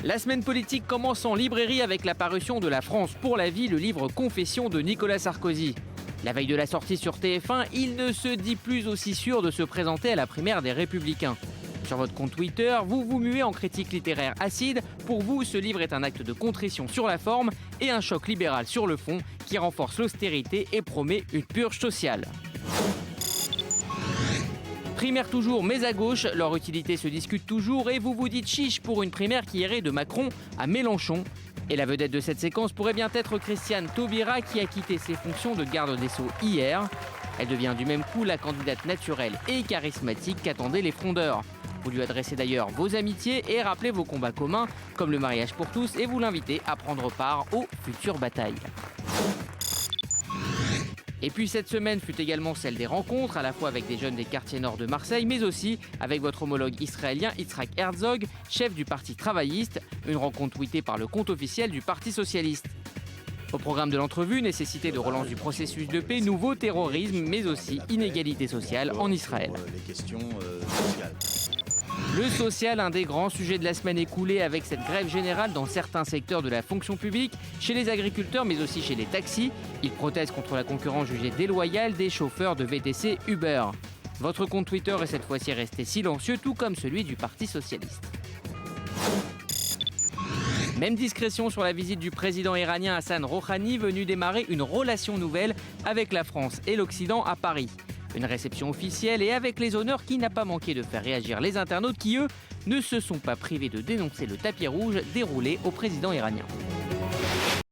La semaine politique commence en librairie avec la parution de La France pour la vie, le livre Confession de Nicolas Sarkozy. La veille de la sortie sur TF1, il ne se dit plus aussi sûr de se présenter à la primaire des Républicains. Sur votre compte Twitter, vous vous muez en critique littéraire acide. Pour vous, ce livre est un acte de contrition sur la forme et un choc libéral sur le fond qui renforce l'austérité et promet une purge sociale. Primaire toujours, mais à gauche, leur utilité se discute toujours et vous vous dites chiche pour une primaire qui irait de Macron à Mélenchon. Et la vedette de cette séquence pourrait bien être Christiane Taubira qui a quitté ses fonctions de garde des Sceaux hier. Elle devient du même coup la candidate naturelle et charismatique qu'attendaient les frondeurs. Vous lui adressez d'ailleurs vos amitiés et rappelez vos combats communs comme le mariage pour tous et vous l'invitez à prendre part aux futures batailles. Et puis cette semaine fut également celle des rencontres, à la fois avec des jeunes des quartiers nord de Marseille, mais aussi avec votre homologue israélien Yitzhak Herzog, chef du parti travailliste, une rencontre tweetée par le compte officiel du Parti socialiste. Au programme de l'entrevue, nécessité de relance du processus de paix, nouveau terrorisme, mais aussi inégalité sociale en Israël. Le social, un des grands sujets de la semaine écoulée avec cette grève générale dans certains secteurs de la fonction publique, chez les agriculteurs mais aussi chez les taxis. Ils protestent contre la concurrence jugée déloyale des chauffeurs de VTC Uber. Votre compte Twitter est cette fois-ci resté silencieux, tout comme celui du Parti socialiste. Même discrétion sur la visite du président iranien Hassan Rouhani, venu démarrer une relation nouvelle avec la France et l'Occident à Paris. Une réception officielle et avec les honneurs qui n'a pas manqué de faire réagir les internautes qui, eux, ne se sont pas privés de dénoncer le tapis rouge déroulé au président iranien.